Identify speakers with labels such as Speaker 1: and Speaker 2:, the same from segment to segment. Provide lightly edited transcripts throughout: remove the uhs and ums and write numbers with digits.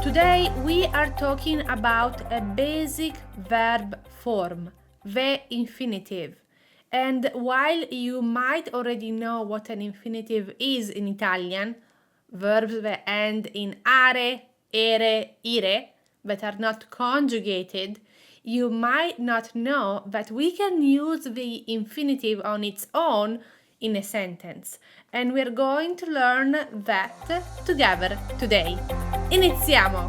Speaker 1: Today we are talking about a basic verb form, the infinitive. And while you might already know what an infinitive is in Italian, verbs that end in are, ere, ire, but are not conjugated, you might not know that we can use the infinitive on its own in a sentence. And we're going to learn that together today. Iniziamo!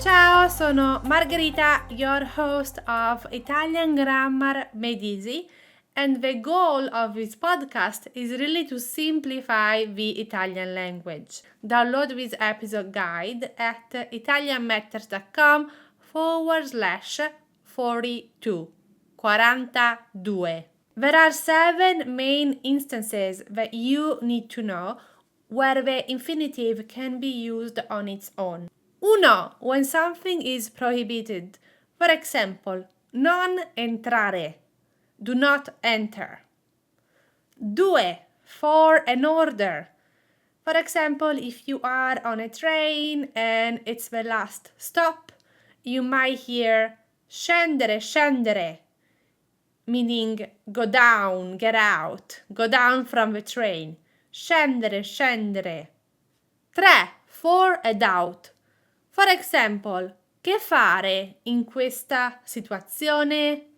Speaker 1: Ciao, sono Margherita, your host of Italian Grammar Made Easy, and the goal of this podcast is really to simplify the Italian language. Download this episode guide at italianmatters.com/42. 42. There are 7 main instances that you need to know where the infinitive can be used on its own. 1. When something is prohibited. For example, non entrare. Do not enter. 2. For an order. For example, if you are on a train and it's the last stop, you might hear scendere, scendere, meaning go down, get out, go down from the train. Scendere, scendere. 3. For a doubt. For example, che fare in questa situazione?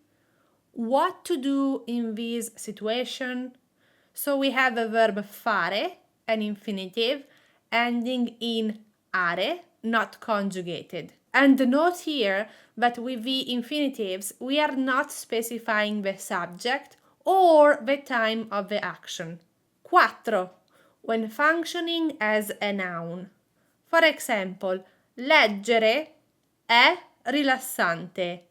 Speaker 1: What to do in this situation? So we have the verb fare, an infinitive, ending in are, not conjugated. And note here that with the infinitives, we are not specifying the subject or the time of the action. 4. When functioning as a noun. For example, leggere è rilassante.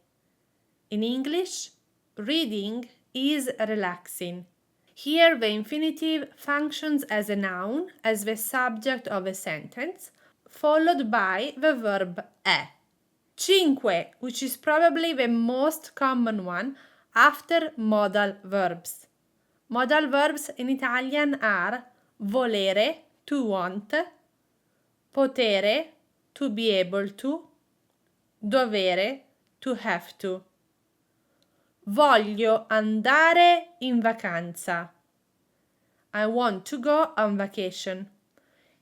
Speaker 1: In English, reading is relaxing. Here the infinitive functions as a noun, as the subject of a sentence, followed by the verb è. 5, which is probably the most common one after modal verbs. Modal verbs in Italian are volere, to want, potere, to be able to, dovere, to have to. Voglio andare in vacanza. I want to go on vacation.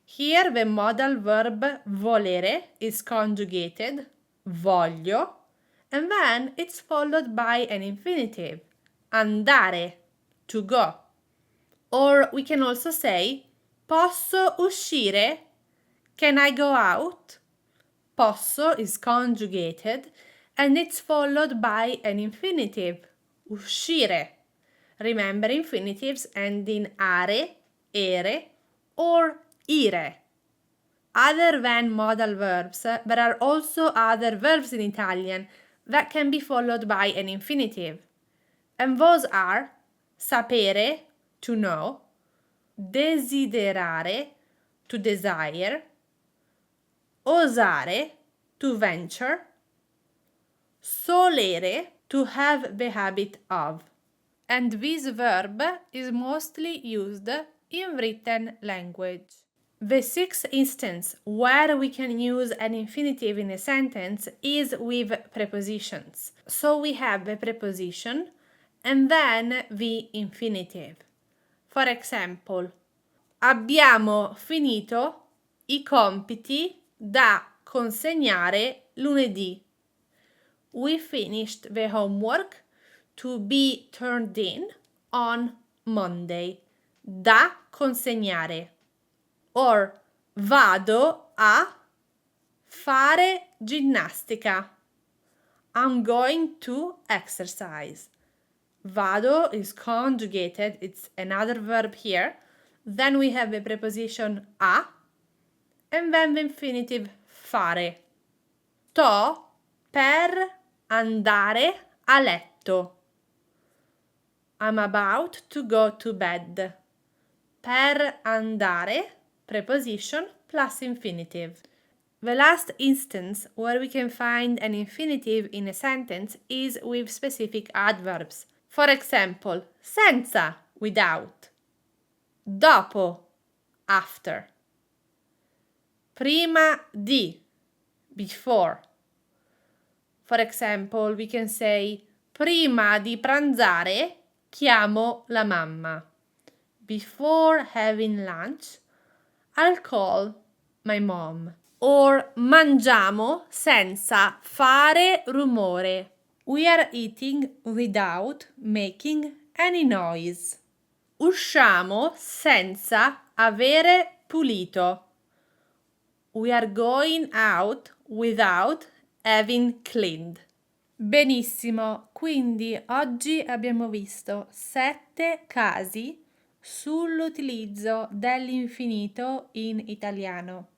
Speaker 1: Here the modal verb volere is conjugated, voglio, and then it's followed by an infinitive, andare, to go. Or we can also say, posso uscire? Can I go out? Posso is conjugated and it's followed by an infinitive, uscire. Remember infinitives end in are, ere, or ire. Other than modal verbs, there are also other verbs in Italian that can be followed by an infinitive. And those are sapere, to know, desiderare, to desire, osare, to venture, solere, to have the habit of. And this verb is mostly used in written language. The 6th instance where we can use an infinitive in a sentence is with prepositions. So we have the preposition and then the infinitive. For example, abbiamo finito i compiti da consegnare lunedì. We finished the homework to be turned in on Monday. Da consegnare. Or vado a fare ginnastica. I'm going to exercise. Vado is conjugated, it's another verb here. Then we have the preposition a and then the infinitive fare. Sto per andare a letto. I'm about to go to bed. Per andare, preposition plus infinitive. The last instance where we can find an infinitive in a sentence is with specific adverbs. For example, senza, without. Dopo, after. Prima di, before. For example, we can say prima di pranzare chiamo la mamma. Before having lunch, I'll call my mom. Or mangiamo senza fare rumore. We are eating without making any noise. Usciamo senza avere pulito. We are going out without having cleaned. Benissimo, quindi oggi abbiamo visto 7 casi sull'utilizzo dell'infinito in italiano.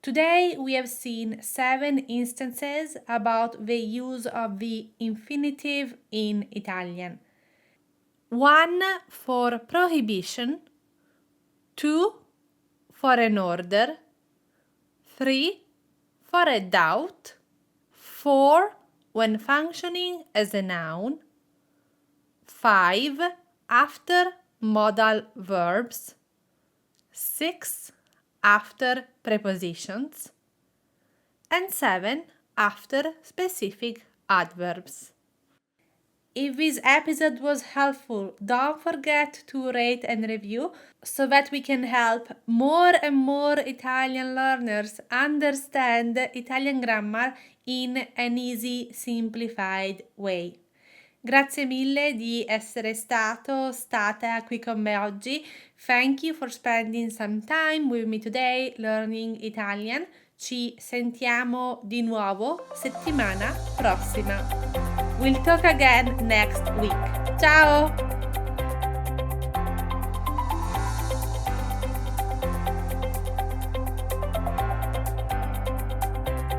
Speaker 1: Today we have seen 7 instances about the use of the infinitive in Italian. 1 for prohibition, 2 for an order, 3 for a doubt, 4 when functioning as a noun, 5 after modal verbs, 6 after prepositions, and 7 after specific adverbs. If this episode was helpful, don't forget to rate and review so that we can help more and more Italian learners understand Italian grammar in an easy, simplified way. Grazie mille di essere stata qui con me oggi. Thank you for spending some time with me today learning Italian. Ci sentiamo di nuovo settimana prossima. We'll talk again next week. Ciao!